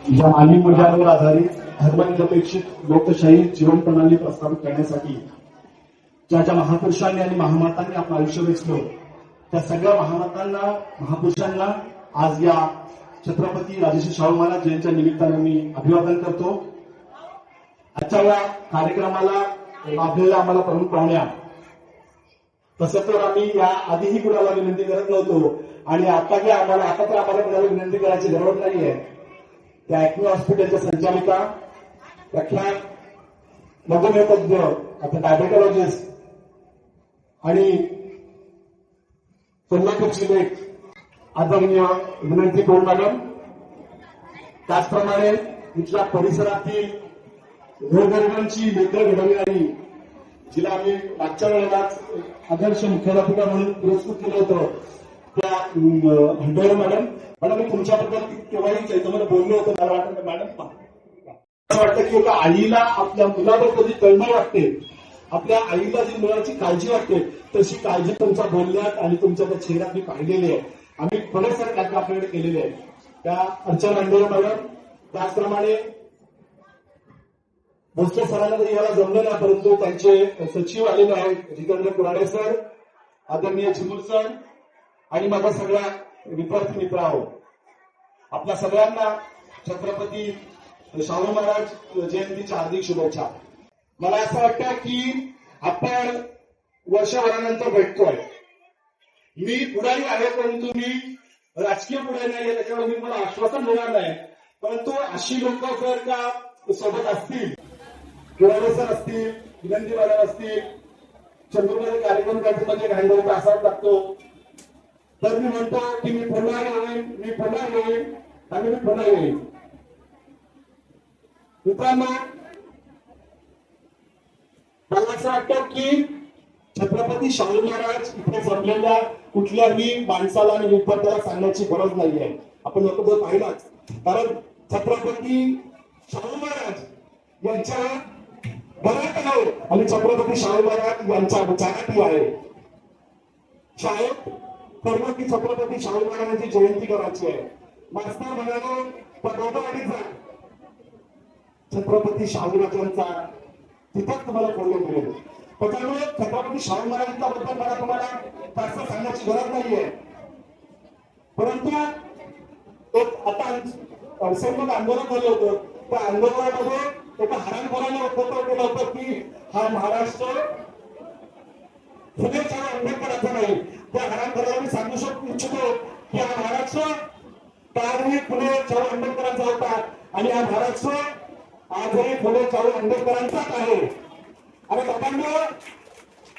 ज्या मानवी मूल्यांवर आधारित धर्मनिरपेक्षित लोकशाही जीवन प्रणाली प्रस्थापित करण्यासाठी ज्या ज्या महापुरुषांनी आणि महामातांनी आपलं आयुष्य वेचलं त्या सगळ्या महामातांना महापुरुषांना आज या छत्रपती राजर्षी शाहू महाराज यांच्या निमित्तानं मी अभिवादन करतो। आजच्या या कार्यक्रमाला लाभलेल्या आम्हाला प्रमुख पाहुण्या तसं तर आम्ही या आधीही कुणाला विनंती करत नव्हतो आणि आता तर आम्हाला कुणाला विनंती करायची गरज नाहीये। त्या ॲक्टिव्ह हॉस्पिटलच्या संचालिका प्रख्यात मधुमेह तज्ञ आता डायबेटॉलॉजिस्ट आणि कोल्हापूरची लेख आदरणीय विनंती कौर मॅडम, त्याचप्रमाणे इथल्या परिसरातील गोरगरिबांची लेकरं घडविणारी जिला आम्ही मागच्या वेळेलाच आदर्श मुख्याध्यापिका म्हणून पुरस्कृत केलं होतं त्या भंडारे मॅडम मी तुमच्याबद्दल केव्हाही चैतन्य बोललो होतो। मला वाटतं मॅडम असं वाटतं की एका आईला आपल्या मुलाबद्दल जी तळमळ वाटते, आपल्या आईला जी मुलाची काळजी वाटते तशी काळजी तुमच्या बोलण्यात आणि तुमच्या त्या चेहऱ्यात मी पाहिलेली आहे। आम्ही बरेच सारे कार्य आपल्याकडे केलेले आहे। त्या अर्चना भंडारे मॅडम, त्याचप्रमाणे भोसले सरांना तरी याला जमलं नाही परंतु त्यांचे सचिव आलेले आहेत जितेंद्र कुराडे सर, आदरणीय चिमूर सर आणि माझा सगळ्या विद्यार्थी मित्र आहोत। आपल्या सगळ्यांना छत्रपती शाहू महाराज जयंतीच्या हार्दिक शुभेच्छा। मला असं वाटतं की आपण वर्षभरानंतर भेटतोय। मी पुढारी आहे परंतु मी राजकीय पुढारी नाही, त्याच्यामुळे मी मला आश्वासन देणार नाही, परंतु अशी लोक जर का सोबत असतील, कुराडे सर असतील, विनंती मॅडम असतील, चंद्रपूरमध्ये कार्यक्रम म्हणजे घाईघाई तासात लागतो, तर मी म्हणतो की मी पुन्हा येईन आणि मी पुन्हा येईन। मित्रांनो, मला असं वाटतं की छत्रपती शाहू महाराज इथे जमलेल्या कुठल्याही माणसाला आणि विद्यार्थ्याला सांगण्याची गरज नाहीये। आपण लोक पाहिलाच, कारण छत्रपती शाहू महाराज यांच्या घरात आहे आणि छत्रपती शाहू महाराज यांच्या विचारातही आहे। शाळेत ठरलं की छत्रपती शाहू महाराजांची जयंती करायची आहे, मास्तर म्हणाले पदोपदीचा छत्रपती शाहू महाराजांचा तिथंच तुम्हाला बोलले मिळेल। त्याच्यामुळे छत्रपती शाहू महाराजांच्या बद्दल मला तुम्हाला फारसं सांगण्याची गरज नाहीये, परंतु एक आता सैनिक आंदोलन झालं होतं, त्या आंदोलनामध्ये एका हरामखोराने वक्तव्य केलं होतं की हा महाराष्ट्र फुले शाहू आंबेडकरांचा नाही। त्या हरामखोराला मी सांगू इच्छितो की हा महाराष्ट्र त्यावेळी फुले शाहू आंबेडकरांचा होता आणि हा महाराष्ट्र आजही फुले शाहू आंबेडकरांचाच आहे। आणि लोकांना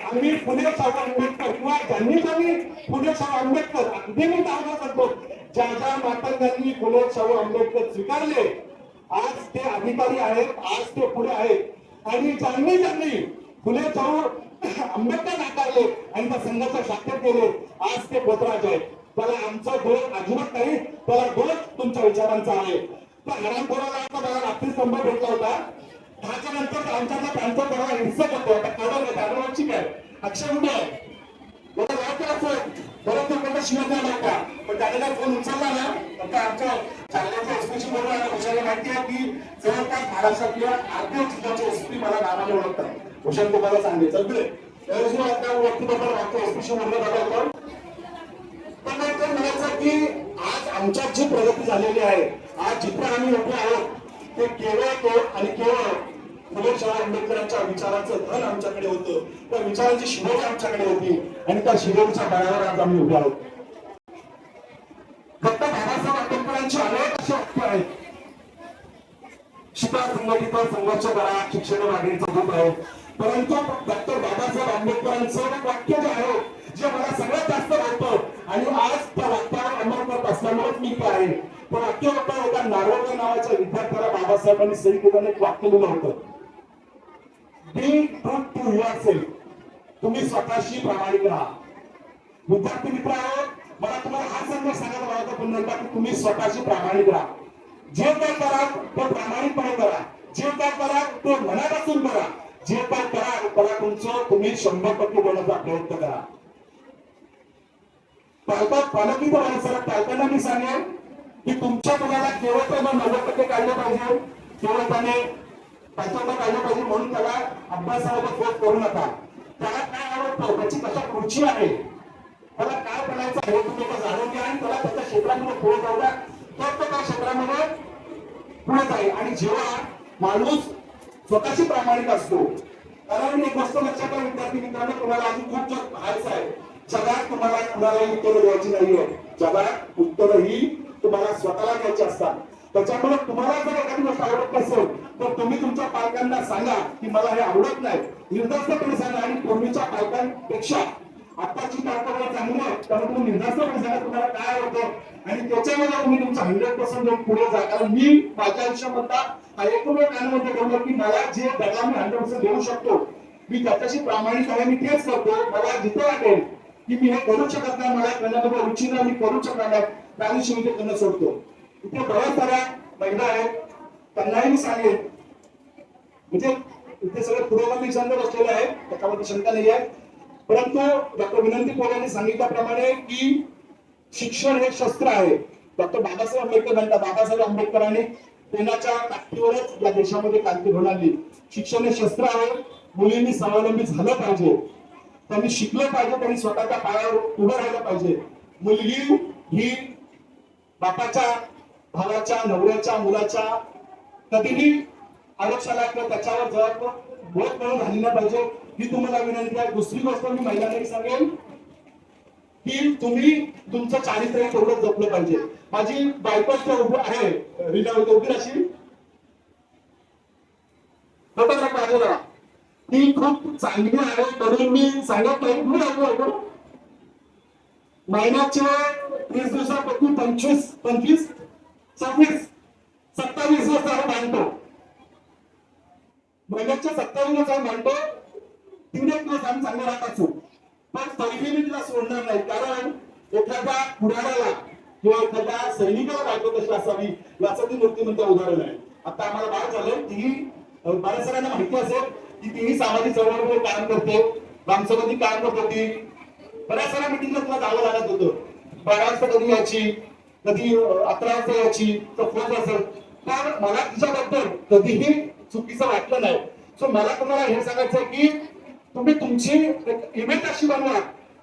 आम्ही फुले शाहू आंबेडकर किंवा ज्यांनी फुले शाहू आंबेडकर अगदी मी दावा करतो, ज्या ज्या मातांनी फुले शाहू आंबेडकर स्वीकारले आज ते अधिकारी आहेत, आज ते पुढे आहेत आणि ज्यांनी फुले शाहू आंबेडकर नाकारले आणि त्या संघाच्या शाखेत गेले आज ते पोतराज आहेत। त्याला आमचा दोष अजिबात नाही, त्याला दोष तुमच्या विचारांचा आहे। त्या हरामखोराला आता मला रात्री स्तंभ भेटला होता, त्याच्यानंतर आमच्याला त्यांचा थोडा हिंसक होतो। आता काढवायची काय अक्षय कुठे आहे मला लावतो असं बरं तो कोणता शिवाय नव्हता, पण त्याला फोन उचलला ना आता आमच्या चांगल्याच्या एसपीची बोलून हुशाला माहिती आहे की जवळपास महाराष्ट्रातल्या अर्ध्या जिल्ह्याचे एसपी मला नावाने ओळखतात। हुशाल तुम्हाला सांगेल सगळे एसपीशी बोललं जातं, पण म्हणायचं की आज आमच्यात जी प्रगती झालेली आहे, आज जिथे आम्ही उभे आहोत ते केवळ आणि केवळ फुले शाहू आंबेडकरांच्या विचारांचं धन आमच्याकडे होतं, त्या विचारांची शिरोळ आमच्याकडे होती आणि त्या शिरोळच्या बळावर आज आम्ही उभे आहोत। डॉक्टर बाबासाहेब आंबेडकरांची अनेक अशी वाक्य आहेत, शिका संघटित संघर्ष करा, शिक्षण मागणीचं दूत आहे, परंतु डॉक्टर बाबासाहेब आंबेडकरांचं वाक्य जे आहे जे मला सगळ्यात जास्त वाटतं आणि आज त्या वाक्यावर अंमल करत असल्यामुळेच मी काय आहे पण वाक्य होतं एका नारोकर नावाच्या विद्यार्थ्याला बाबासाहेबांनी सही केल्याने एक वाक्य लिहिलं होतं, बी ट्रू टू युअरसेल्फ, तुम्ही स्वतःशी प्रामाणिक राहा। विद्यार्थी मित्र आहोत, मला तुम्हाला हा संदेश सांगायला मला होता पुन्हा एकदा की तुम्ही स्वतःशी प्रामाणिक राहा। जे काय करा ते प्रामाणिकपणे करा, जे काय करा ते मनापासून करा, जे काय करा त्याला तुम्ही 100% देण्याचा प्रयत्न करा। पालकी पालकांना मी सांगेन की तुमच्या मुलाला केवळ त्याला 90% काढलं पाहिजे, केवळ त्याने 75 काढलं पाहिजे म्हणून त्याला अभ्यासामध्ये फोर्स करू नका. त्याला काय आवडतं, त्याची कशा रुची आहे, त्याला काय करायचं आहे तुम्ही जाणून घ्या आणि त्याला त्याच्या क्षेत्रामध्ये पुढे जाऊ द्या. तर तो त्या क्षेत्रामध्ये पुढे जाईल. आणि जेव्हा माणूस स्वतःशी प्रामाणिक असतो, कारण एक गोष्ट लक्षात घ्या विद्यार्थी मित्रांनो, तुम्हाला अजून खूप जग पाहायचं आहे. जगात तुम्हाला कुणालाही उत्तरं द्यायची नाहीये. जगात उत्तरं ही तुम्हाला स्वतःला द्यायची असतात. त्याच्यामुळे तुम्हाला जर एखादी गोष्ट आवडत नसेल तर तुम्ही तुमच्या पालकांना सांगा की मला हे आवडत नाही, निर्धास्तपणे सांगा. आणि पूर्वीच्या पालकांपेक्षा आताची पालकांना चांगली आहे, त्यामुळे तुम्ही निर्धास्तपणे सांगा तुम्हाला काय आवडतं आणि त्याच्यामध्ये तुम्ही तुमचा 100% देऊन पुढे जा. कारण मी माझ्या आयुष्यामधला हा एकमेव कानामध्ये ठेवलं की मला जे दगा मी 100% देऊ शकतो, मी त्याच्याशी प्रामाणिक आहे, मी तेच करतो. मला जिथे वाटेल की मी हे करू शकत नाही, मला करण्यामध्ये रुची नाही, मी करू शकणार नाही, त्या दिवशी मी ते करणं सोडतो. इथे बऱ्याच साऱ्या महिला आहेत, त्यांनाही मी सांगेन, म्हणजे इथे सगळे पुरोगामी विचार बसलेले आहेत, त्याच्यामध्ये शंका नाही आहे. परंतु डॉक्टर विनंती पोळ यांनी सांगितल्याप्रमाणे की शिक्षण हे शस्त्र आहे. डॉक्टर बाबासाहेब आंबेडकर म्हणतात, बाबासाहेब आंबेडकरांनी पेनाच्या ताकदीवरच या देशामध्ये क्रांती घडवली. शिक्षण हे शस्त्र आहे. मुलींनी स्वावलंबी झालं पाहिजे, त्यांनी शिकलं पाहिजे, त्यांनी स्वतःच्या पायावर उभं राहिलं पाहिजे. मुलगी ही बापाच्या, भावाच्या, नवऱ्याच्या, मुलाच्या कधीही आरक्षणाला किंवा त्याच्यावर जबाबदार बोध म्हणून झाली नाही पाहिजे, ही तुम्हाला विनंती आहे. दुसरी गोष्ट मी महिलांनाही सांगेन की तुम्ही तुमचं चारित्र्य तेवढं जपलं पाहिजे. माझी बायको उभी आहे, रीला उभी अशी फोटोग्राफ बाजूला, ती खूप चांगली आहे. तरी मी सांगत नाही, मी ऐकू महिन्याचे 30 दिवसापैकी 25, 26, 26, 27 दिवस मांडतो. महिन्याचे 27 दिवस मांडतो. 3 दिवस आम्ही चांगले राहत असू, पण तरीही मी तिला सोडणार नाही. कारण एखाद्या पुढाऱ्याला किंवा एखाद्या सैनिकाला बायको कशी असावी याचं ती मूर्तिमंत उदाहरण आहे. आता आम्हाला बाळ झालं, तीही बऱ्याच जणांना माहिती असेल की तीही सामाजिक चळवळीमध्ये काम करते, ग्रामसभेत काम करत होती. बऱ्याच साऱ्या मिटिंगला तुला जावं लागत होतं. 12 वाजता कधी यायची, कधी 11 वाजता यायची, तर फोन असेल. तर मला तिच्याबद्दल कधीही चुकीचं वाटलं नाही. सो मला तुम्हाला हे सांगायचं आहे की तुम्ही तुमची इमेज अशी बनवा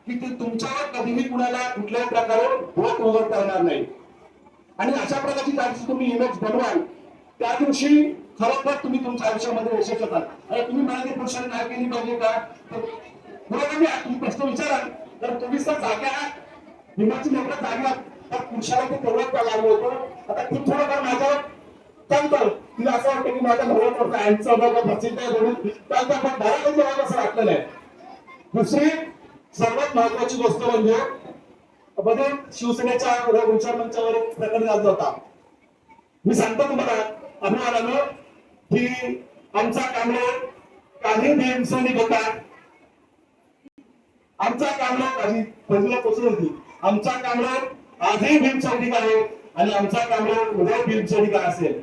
की तुमच्यावर कधीही कुणाला कुठल्याही प्रकारे बोट ओव्हर करणार नाही. आणि अशा प्रकारची त्याची तुम्ही इमेज बनवाल, त्या दिवशी खरोखर तुम्ही तुमच्या आयुष्यामध्ये यशस्वी होतात. आणि तुम्ही मला पुरुषांनी नाही केली पाहिजे का, तुम्ही प्रश्न विचाराल तर तुम्ही सर जाग्या हिमाची नेमकं जागा तर पुरुषाला ते तेवढंच लागलं होतं. आता खूप थोडंफार माझ्यावर चालतं, तिला असं वाटतं की माझ्या नवऱ्यावर आमचं बघा प्रसिद्ध आहे म्हणून चालतं, पण मला काही असं वाटलं नाही. दुसरी सर्वात महत्वाची गोष्ट म्हणजे मध्ये शिवसेनेच्या विचार मंचावर एक प्रकरण झाला होता. मी सांगतो तुम्हाला अभिमानानं की आमचा कांबळे काही भीमसैनिक होता, आमचा कांबळे माझी पहिलीला पोचली होती, आमचा कांबळे आजही भीमसैनिक आहे आणि आमचा कांबळे उद्या भीमसैनिक असेल.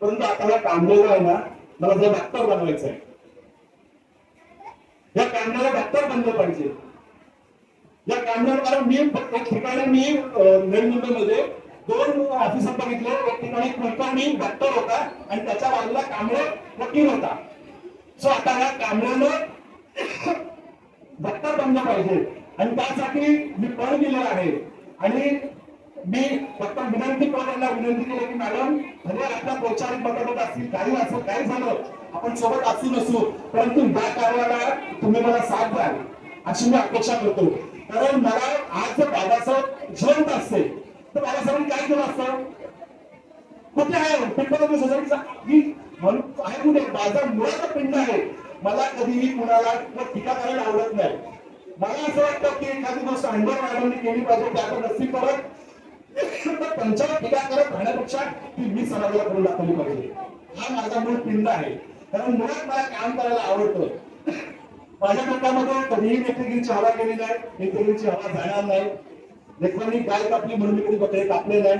परंतु आता कांबळेला आहे ना, मला जर डॉक्टर बनवायचं आहे, या कांबळेला डॉक्टर बनलं पाहिजे. या कांबळेला, कारण मी एक ठिकाणी मी नवी मुंबईमध्ये 2 ऑफिसर बघितले. एक ठिकाणी कुलकर्णी डॉक्टर होता आणि त्याच्या बाजूला कांबळे वकील होता. सो आता या कांबळेनं डॉक्टर बनलं पाहिजे आणि त्यासाठी मी पळ दिलेला आहे. आणि मी फक्त विनंती करून विनंती केली की मॅडम, भले आपल्या वैचारिक मतभेद असतील, काही असं काही झालं, आपण सोबत असू नसू, परंतु या कार्याला तुम्ही मला साथ द्याल अशी मी अपेक्षा करतो. कारण मला आज जर बाबासाहेब जिवंत असते तर बाबासाहेबांनी काय केलं असतं, कुठे आहे पिंपळगाव सोसायटीचा म्हणून आहे कुठे, माझा मुळाचा पिंड आहे. मला कधीही कुणाला टीका करायला आवडत नाही. मला असं वाटतं की एखादी गोष्ट अंडर मॅडमने केली पाहिजे, त्यावर नसती करत त्यांच्यावर टीका करत राहण्यापेक्षा ती मी समाजाला करून दाखवली पाहिजे. हा माझा मूळ पिंड आहे. कारण मुळात मला काम करायला आवडतं. माझ्या डोक्यामध्ये कधीही नेतेगिरीची हवा केली नाही, नेतेगिरीची हवा जाणार नाही. लेखकांनी गाय कापली म्हणून मी कधी बकरे कापले नाही,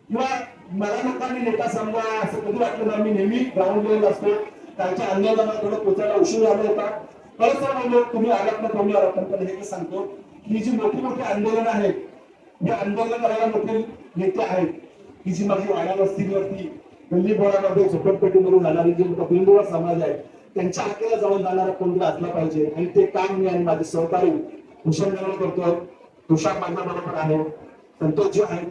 किंवा मला लोकांनी नेता समजा असं कधी वाटलं नाही. मी नेहमी ग्राउंड लेवल असतो. त्यांच्या आंदोलनाला थोडं पोचायला उशीर झाला होता. खरं सर म्हणजे तुम्ही आलात ना, तुम्ही आलात पण हे सांगतो की जी मोठी मोठी आंदोलन आहेत, हे आंदोलन करायला मोठे नेते आहेत, की जी माझी वाड्या वस्तीवरती गल्ली बोळामध्ये झोपडपट्टीमधून जाणारी जी बिंदूवर समाज आहे त्यांच्या हाकेला जाऊन जाणारा कोणतरी असला पाहिजे. आणि ते काम मी आणि माझे सहकारी भूषण करतोय. तुषार माझ्या बरोबर आहे, संतोषजी आहेत.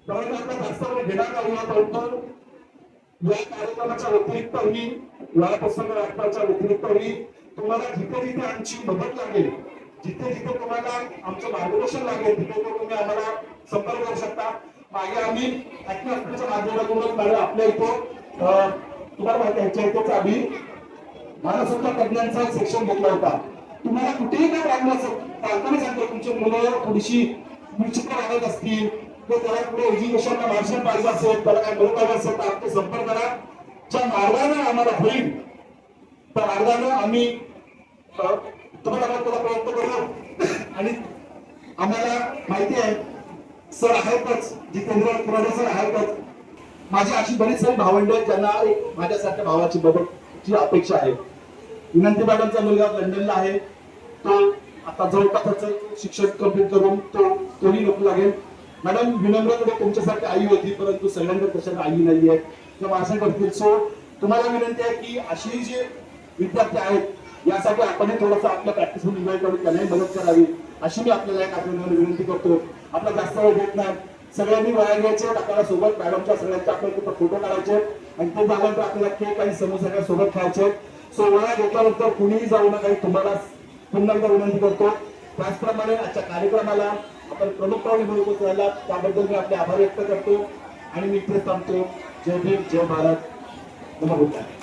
त्यामुळे आपला जास्त वेळ घेणार नाही. परंतु या कार्यक्रमाच्या व्यतिरिक्तही प्रसंग राष्ट्राच्या व्यतिरिक्तही तुम्हाला जिथे जिथे आमची मदत लागेल, जिथे जिथे तुम्हाला आमचं मार्गदर्शन लागेल तिथे तुम्ही आम्हाला संपर्क करू शकता. मागे आम्ही ऍक्टिव्हिटीच्या माध्यमातून आपल्या इथं तुम्हाला माहिती ह्याच्या इथेच आम्ही मानसोपचार तज्ञांचा सेक्शन घेतला होता. तुम्हाला कुठेही काय प्रॉब्लेम असेल पालकांनी सांगतो, तुमची मुलं थोडीशी विचित्र वागत असतील तर त्याला पुढे एज्युकेशनला मार्गदर्शन पाहिजे असेल, त्याला काय मदत पाहिजे असेल तर आमचे संपर्क करा. ज्या मार्गाने आम्हाला होईल त्या मार्गाने आम्ही तुम्हाला प्रयत्न करू. आणि आम्हाला माहिती आहे सर आहेतच, जितेंद्र कुराडे सर आहेतच. माझी अशी बरीच सारी भावंड आहेत ज्यांना एक माझ्यासारख्या भावाची मदतची अपेक्षा आहे. विनंती मॅडमचा मुलगा लंडनला आहे, तो आता जवळपास शिक्षण कंप्लीट करून तोही नको लागेल. मॅडम विनम्रकडे तुमच्यासारखी आई होती, परंतु सगळ्यांकडे तशा आई नाहीये किंवा असं करतील. सो तुम्हाला विनंती आहे की अशी जे विद्यार्थी आहेत यासाठी आपण थोडंसं आपल्या प्रॅक्टिस एन्जॉय करून त्यांनाही मदत करावी अशी मी आपल्याला एक आठवड्यावर विनंती करतो. आपला जास्त वेळ घेत नाही, सगळ्यांनी वया घ्यायचे, आपल्याला सोबत मॅडमच्या सगळ्यांचे आपल्याला फोटो काढायचे आणि ते झाल्यानंतर आपल्याला केक आणि समोसा सोबत खायचे. सो वया घेतल्यानंतर कुणीही जाऊ नका, तुम्हाला पुन्हा एकदा विनंती करतो. त्याचप्रमाणे आजच्या कार्यक्रमाला आपण प्रमुख पाहुणे म्हणून राहिला त्याबद्दल मी आपले आभार व्यक्त करतो आणि मी इथे थांबतो. जय भीम, जय भारत, नमस्कार.